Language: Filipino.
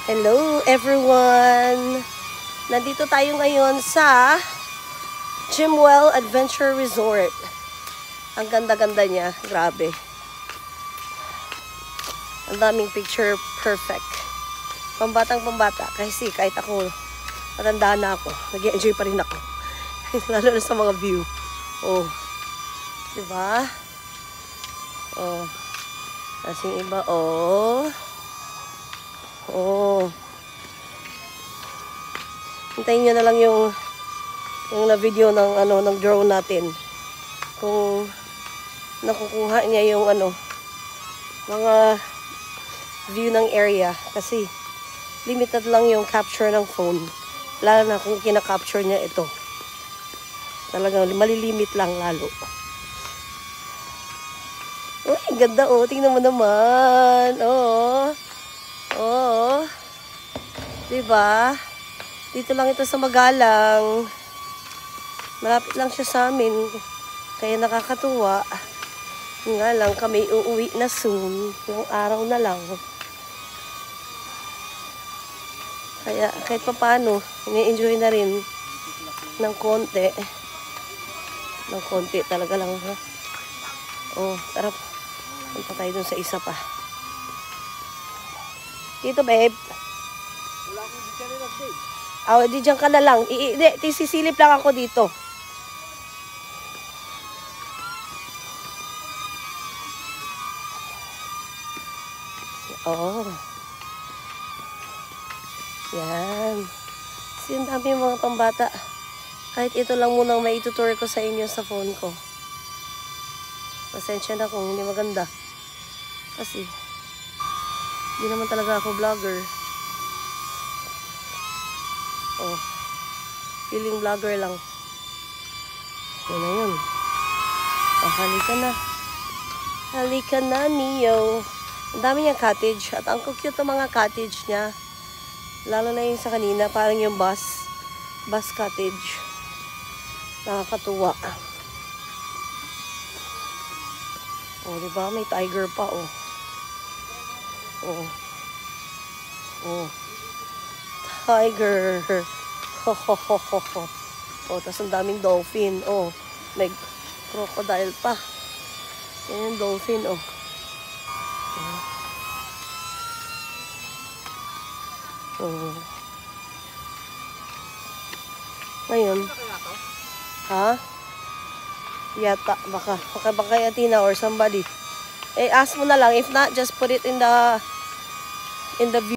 Hello everyone! Nandito tayo ngayon sa Jimwell Adventure Resort. Ang ganda-ganda niya, grabe. Ang daming picture perfect. Pambatang-pambata, kasi kahit ako, matanda na ako, nag-enjoy pa rin ako. Lalo na sa mga view. Oh, diba? Oh, kasing iba, oh. Oh. Hintayin nyo na lang yung na-video ng drone natin. Kung nakukuha niya yung mga view ng area. Kasi limited lang yung capture ng phone. Lalo na kung kina-capture niya ito. Talagang malilimit lang lalo. Uy, ganda oh. Tingnan mo naman. Oh. Oo. Diba? Dito lang ito sa Magalang. Malapit lang siya sa amin. Kaya nakakatuwa. Nga lang kami uuwi na soon. Yung araw na lang. Kaya kahit pa paano, ini-enjoy na rin ng konti. Ng konti talaga lang. Ha? Oh, tara. Punta tayo dun sa isa pa. Dito, babe. Wala akong dyan nila, babe. Di dyan ka na lang. Sisilip lang ako dito. Oh. Yan. Kasi ang dami yung mga pambata. Kahit ito lang munang maitutur ko sa inyo sa phone ko. Pasensya na kung hindi maganda. Kasi hindi naman talaga ako vlogger. Oh. Feeling vlogger lang. Yun na yun. Oh, halika na. Halika na, Neo. Ang dami niyang cottage. At ang cute ng mga cottage niya. Lalo na yung sa kanina. Parang yung bus cottage. Nakakatuwa. Oh, diba? May tiger pa, oh. Oh. Oh. Tiger. Ho, ho, ho, ho, ho. Oh, tas ang daming dolphin. Oh, may crocodile pa. Yan yung dolphin, oh. Oh. Ngayon. Ha? Yata, baka Athena or somebody. Ask mo na lang. If not, just put it in the view.